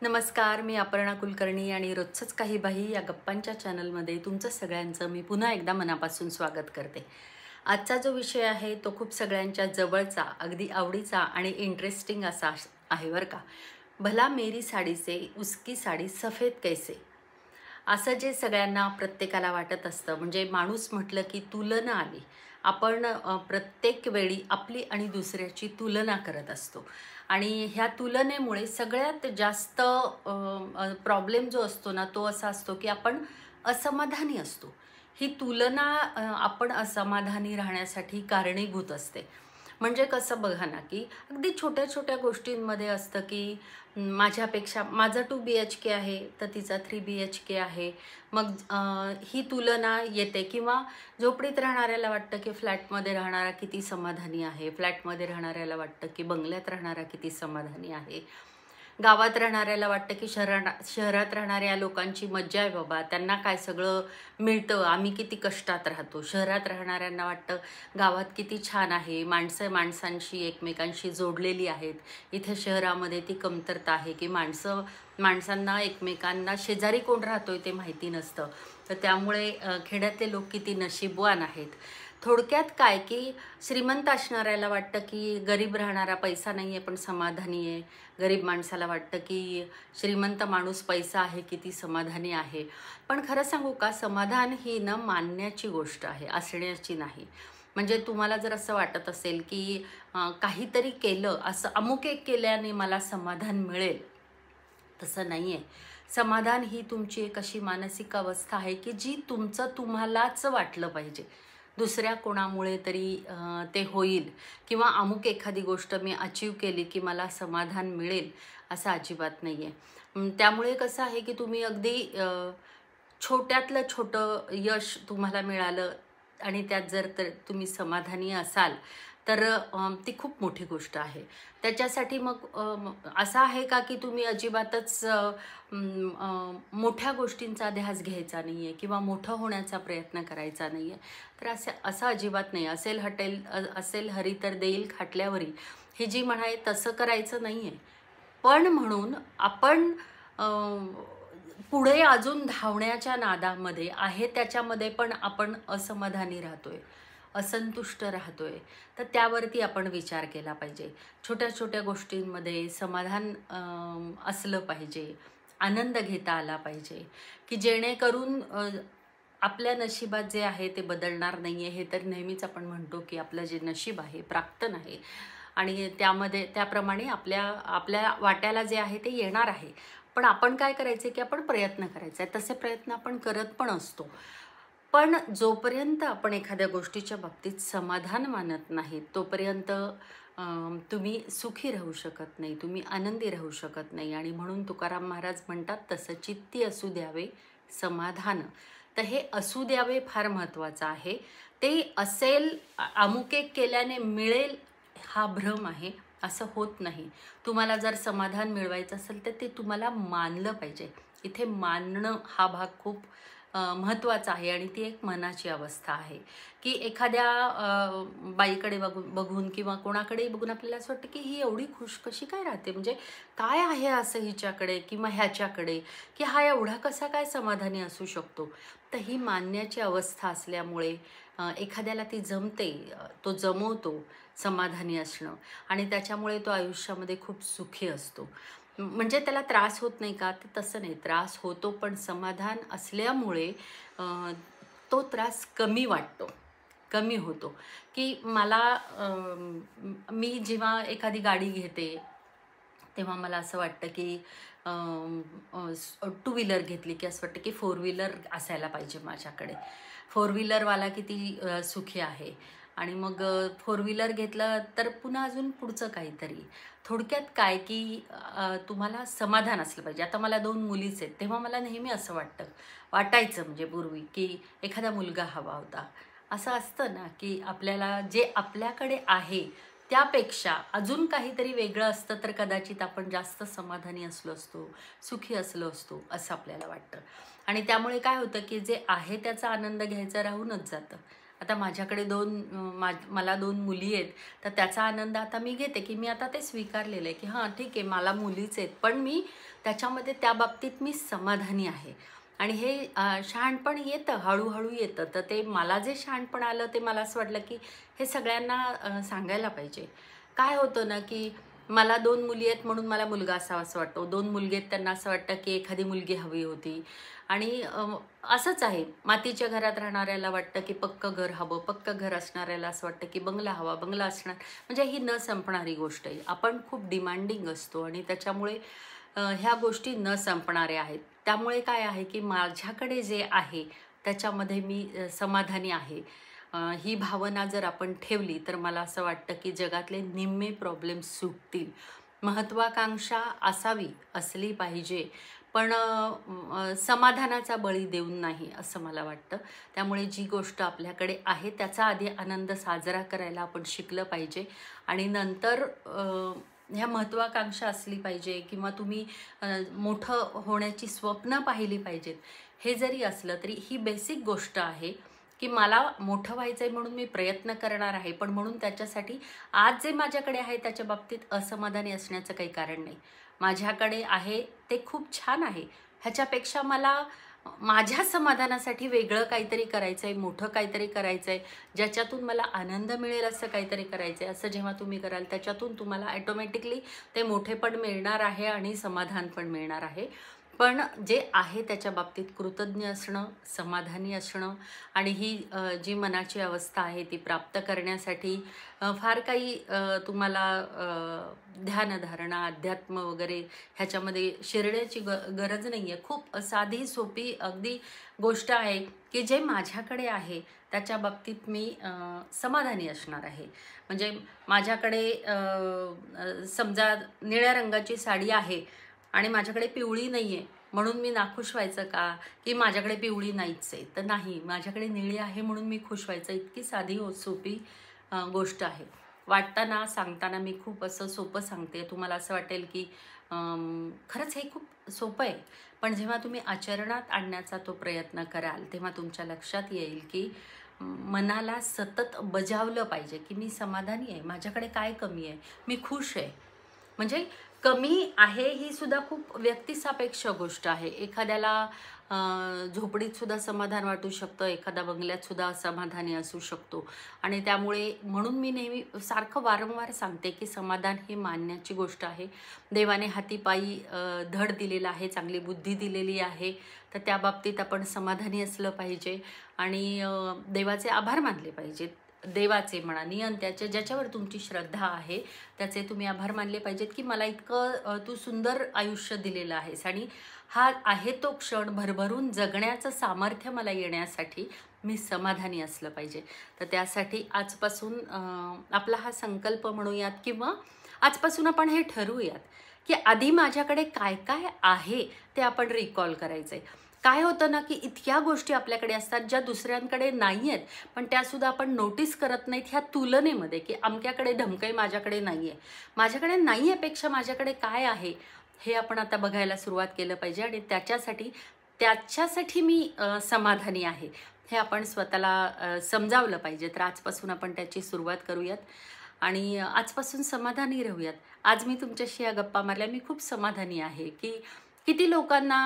नमस्कार, मी अपर्णा कुलकर्णी आणि रोजचंच काही बाही या गप्पांच्या चॅनलमध्ये तुमचं सगळ्यांचं मी पुन्हा एकदा मनापासून स्वागत करते। आजचा जो विषय आहे तो खूप सगळ्यांच्या जवळचा, अगदी आवडीचा आणि इंटरेस्टिंग असा आहे बरं का। भला मेरी साड़ी से उसकी साड़ी सफ़ेद कैसे, असं जे सगळ्यांना प्रत्येकाला वाटत असतं। म्हणजे माणूस म्हटलं की तुलना आली। आपण प्रत्येक वेळी आपली आणि दुसऱ्याची तुलना करत असतो आणि ह्या तुलनेमुळे सगळ्यात जास्त प्रॉब्लेम जो असतो ना तो असा असतो की आपण असमाधानी असतो। ही तुलना आपण असमाधानी राहण्यासाठी कारणीभूत असते। म्हणजे कसं बघा ना की अगदी छोट्या-छोट्या गोष्टींमध्ये असतं की माझ्यापेक्षा माझं 2 BHK आहे तर तिचा 3 BHK आहे। मग ही तुलना येते किंवा झोपडीत राहणाऱ्याला वाटतं की फ्लॅटमध्ये राहणारा किती समाधानी आहे, फ्लॅटमध्ये राहणाऱ्याला वाटतं की बंगल्यात राहणारा किती समाधानी आहे, गावात राहणाऱ्याला वाटतं की शहरात राहणाऱ्या लोकांची मज्जा आहे बाबा, त्यांना काय सगळं मिळतं, आम्ही किती कष्टात राहतो। शहरात राहणाऱ्यांना वाटतं गावात किती छान आहे, माणसं माणसांशी एकमेकांशी जोडलेली आहेत, इथे शहरामध्ये ती कमतरता आहे की माणसांना एकमेकांना शेजारी कोण राहतोय ते माहिती नसतं। तर त्यामुळे खेड्यातले लोक किती नशीबवान आहेत। थोडक्यात काय की श्रीमंत असणाऱ्याला वाटतं की गरीब राहणारा पैसा नाही आहे पण समाधानी आहे, गरीब माणसाला वाटतं की श्रीमंत माणूस पैसा आहे किती समाधानी आहे। पण खरं सांगू का, समाधान ही न मानण्याची गोष्ट आहे, असण्याची नाही। म्हणजे तुम्हाला जर असं वाटत असेल की काहीतरी केलं, असं अमुक एक केल्याने मला समाधान मिळेल, तसं नाही आहे। समाधान ही तुमची एक अशी मानसिक अवस्था आहे की जी तुमचं तुम्हालाच वाटलं पाहिजे, दुसऱ्या कोणामुळे तरी ते होईल किंवा अमुक एखादी गोष्ट मी अचीव केली की मला समाधान मिळेल असं अजिबात नाही आहे। त्यामुळे कसं आहे की तुम्ही अगदी छोट्यातलं छोटं यश तुम्हाला मिळालं आणि त्यात जर तुम्ही समाधानी असाल तर ती खूप मोठी गोष्ट आहे। त्याच्यासाठी मग असं आहे का की तुम्ही अजिबातच मोठ्या गोष्टींचा ध्यास घ्यायचा नाही आहे किंवा मोठं होण्याचा प्रयत्न करायचा नाही आहे, तर असं अजिबात नाही। असेल हरी तर देईल खाटल्यावरी, ही जी म्हण आहे तसं करायचं नाही आहे। पण म्हणून आपण पुढे अजून धावण्याच्या नादामध्ये आहे त्याच्यामध्ये पण आपण असमाधानी राहतोय, असंतुष्ट राहतोय, तर त्यावरती आपण विचार केला पाहिजे। छोट्या-छोट्या गोष्टींमध्ये समाधान असलं पाहिजे, आनंद घेता आला पाहिजे की जेणेकरून आपल्या नशिबात जे आहे ते बदलणार नाही आहे। हे तर नेहमीच आपण म्हणतो की आपलं जे नशीब आहे प्राप्तन आहे आणि त्यामध्ये त्याप्रमाणे आपल्या वाट्याला जे आहे ते येणार आहे। पण आपण काय करायचं की आपण प्रयत्न करायचा आहे, तसे प्रयत्न आपण करत पण असतो। पण जोपर्यंत आपण एखाद्या गोष्टीच्या बाबतीत समाधान मानत नाही तोपर्यंत तुम्ही सुखी राहू शकत नाही, तुम्ही आनंदी राहू शकत नाही। आणि म्हणून तुकाराम महाराज म्हणतात तसं चित्ती असू द्यावे समाधान। तर हे असू द्यावे फार महत्त्वाचं आहे। ते असेल, अमुक एक केल्याने मिळेल हा भ्रम आहे, असं होत नाही। तुम्हाला जर समाधान मिळवायचं असेल तर ते तुम्हाला मानलं पाहिजे। इथे मानणं हा भाग खूप महत्त्वाचा आहे आणि ती एक मनाची अवस्था आहे की एखाद्या बाईकडे बघून किंवा कोणाकडेही बघून आपल्याला असं वाटतं की ही एवढी खुश कशी काय राहते, म्हणजे काय आहे असं हिच्याकडे किंवा ह्याच्याकडे की हा एवढा कसा काय समाधानी असू शकतो। तर ही मानण्याची अवस्था असल्यामुळे एखाद्याला ती जमते, तो जमवतो समाधानी असणं आणि त्याच्यामुळे तो आयुष्यामध्ये खूप सुखी असतो। म्हणजे त्याला त्रास होत नाही का, तर तसं नाही, त्रास होतो पण समाधान असल्यामुळे तो त्रास कमी वाटतो, कमी होतो। की मला मी जेव्हा एखादी गाडी घेते तेव्हा मला असं वाटतं की 2 व्हीलर घेतली की असं वाटतं की 4 व्हीलर असायला पाहिजे माझ्याकडे। 4 व्हीलरवाला किती सुखी आहे आणि मग 4 व्हीलर घेतलं तर पुन्हा अजून पुढचं काहीतरी। थोडक्यात काय की तुम्हाला समाधान असलं पाहिजे। आता मला 2 मुलीच आहेत, तेव्हा मला नेहमी असं वाटायचं म्हणजे पूर्वी की एखादा मुलगा हवा होता। असं असतं ना की आपल्याला जे आपल्याकडे आहे त्यापेक्षा अजून काहीतरी वेगळं असतं तर कदाचित आपण जास्त समाधानी असलो असतो, सुखी असलो असतो असं आपल्याला वाटतं। आणि त्यामुळे काय होतं की जे आहे त्याचा आनंद घ्यायचा राहूनच जातं। आता माझ्याकडे मला 2 मुली आहेत, तर त्याचा आनंद आता मी घेते की मी आता ते स्वीकारलेलं आहे की हां ठीक आहे, मला मुलीच आहेत, पण मी त्याच्यामध्ये त्या बाबतीत मी समाधानी आहे. आणि हे शहाणपण येतं, हळूहळू येतं. तर ते मला जे शहाणपण आलं ते मला असं वाटलं की हे सगळ्यांना सांगायला पाहिजे. काय होतं ना की मला 2 मुली आहेत म्हणून मला मुलगा असावा असं वाटतो. 2 मुलगे आहेत त्यांना असं वाटतं की एखादी मुलगी हवी होती. आणि असंच आहे, मातीच्या घरात राहणाऱ्याला वाटतं की पक्कं घर हवं, पक्कं घर असणाऱ्याला असं वाटतं की बंगला हवा, बंगला असणार. म्हणजे ही न संपणारी गोष्ट आहे. आपण खूप डिमांडिंग असतो आणि त्याच्यामुळे ह्या गोष्टी न संपणाऱ्या आहेत. त्यामुळे काय आहे की माझ्याकडे जे आहे त्याच्यामध्ये मी समाधानी आहे. ही भावना जर आपण ठेवली तर मला असं वाटतं की जगातले निम्मे प्रॉब्लेम्स सुटतील. महत्त्वाकांक्षा असली पाहिजे, पण समाधानाचा बळी देऊन नाही असं मला वाटतं. त्यामुळे जी गोष्ट आपल्याकडे आहे त्याचा आधी आनंद साजरा करायला आपण शिकलं पाहिजे आणि नंतर ह्या महत्त्वाकांक्षा असली पाहिजे किंवा तुम्ही मोठं होण्याची स्वप्न पाहिली पाहिजेत. हे जरी असलं तरी ही बेसिक गोष्ट आहे की मला मोठं व्हायचं आहे म्हणून मी प्रयत्न करणार आहे, पण म्हणून त्याच्यासाठी आज जे माझ्याकडे आहे त्याच्या बाबतीत असमाधानी असण्याचं काही कारण नाही. माझ्याकडे आहे ते खूप छान आहे. ह्याच्यापेक्षा मला माझ्या समाधानासाठी वेगळं काहीतरी करायचं आहे, मोठं काहीतरी करायचं आहे, ज्याच्यातून मला आनंद मिळेल असं काहीतरी करायचं आहे. असं जेव्हा तुम्ही कराल त्याच्यातून तुम्हाला ॲटोमॅटिकली ते मोठेपण मिळणार आहे आणि समाधान पण मिळणार आहे. पण जे आहे त्याच्या बाबतीत कृतज्ञ असणं, समाधानी असणं आणि ही जी मनाची अवस्था आहे ती प्राप्त करण्यासाठी फार काही तुम्हाला ध्यानधारणा, अध्यात्म वगैरे ह्याच्यामध्ये शिरण्याची गरज नाही आहे. खूप साधी सोपी अगदी गोष्ट आहे की जे माझ्याकडे आहे त्याच्या बाबतीत मी समाधानी असणार आहे. म्हणजे माझ्याकडे समजा निळ्या रंगाची साडी आहे आणि माझ्याकडे पिवळी नाही आहे म्हणून मी नाखुश व्हायचं का की माझ्याकडे पिवळी नाहीच आहे? तर नाही, माझ्याकडे निळी आहे म्हणून मी खुश व्हायचं. इतकी साधी सोपी गोष्ट आहे. वाटताना सांगताना मी खूप असं सोपं सांगते, तुम्हाला असं वाटेल की खरंच हे खूप सोपं आहे, पण जेव्हा तुम्ही आचरणात आणण्याचा तो प्रयत्न कराल तेव्हा तुमच्या लक्षात येईल की मनाला सतत बजावलं पाहिजे की मी समाधानी आहे, माझ्याकडे काय कमी आहे, मी खुश आहे. म्हणजे कमी आहे ही सुद्धा खूप व्यक्तिसापेक्ष गोष्ट आहे. एखाद्याला झोपडीत सुद्धा समाधान वाटू शकतं, एखादा बंगल्यात सुद्धा समाधानी असू शकतो. आणि त्यामुळे म्हणून मी नेहमी सारखं वारंवार सांगते की समाधान ही मानण्याची गोष्ट आहे. देवाने हातीपायी धड दिलेला आहे, चांगली बुद्धी दिलेली आहे, तर त्या बाबतीत आपण समाधानी असलं पाहिजे आणि देवाचे आभार मानले पाहिजेत. देवाचे म्हणा, नियंत्याचे, ज्याच्यावर तुमची श्रद्धा आहे त्याचे तुम्ही आभार मानले पाहिजेत की मला इतकं तू सुंदर आयुष्य दिलेलं आहेस आणि हा आहे तो क्षण भरभरून जगण्याचं सामर्थ्य मला येण्यासाठी मी समाधानी असलं पाहिजे. तर त्यासाठी आजपासून आपला हा संकल्प म्हणूयात किंवा आजपासून आपण हे ठरवूयात की आधी माझ्याकडे काय काय आहे ते आपण रिकॉल करायचं आहे. काय होतं ना की इतक्या गोष्टी आपल्याकडे असतात ज्या दुसऱ्यांकडे नाही आहेत, पण त्यासुद्धा आपण नोटीस करत नाहीत ह्या तुलनेमध्ये की अमक्याकडे धमकाई माझ्याकडे नाही आहे. माझ्याकडे नाही आहे पेक्षा माझ्याकडे काय आहे हे आपण आता बघायला सुरुवात केलं पाहिजे आणि त्याच्यासाठी मी समाधानी आहे हे आपण स्वतःला समजावलं पाहिजे. तर आजपासून आपण त्याची सुरुवात करूयात आणि आजपासून समाधानी राहूयात. आज मी तुमच्याशी या गप्पा मारल्या, मी खूप समाधानी आहे की किती लोकांना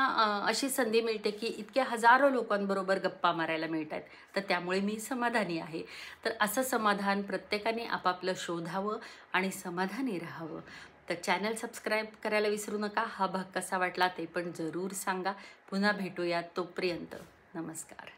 अशी संधी मिळते की इतक्या हजारो लोकांबरोबर गप्पा मारायला मिळतात, तर त्यामुळे मी समाधानी आहे. तर असं समाधान प्रत्येकाने आपापलं शोधावं आणि समाधानी राहावं. तर चॅनल सबस्क्राईब करायला विसरू नका. हा भाग कसा वाटला ते पण जरूर सांगा. पुन्हा भेटूयात, तोपर्यंत नमस्कार.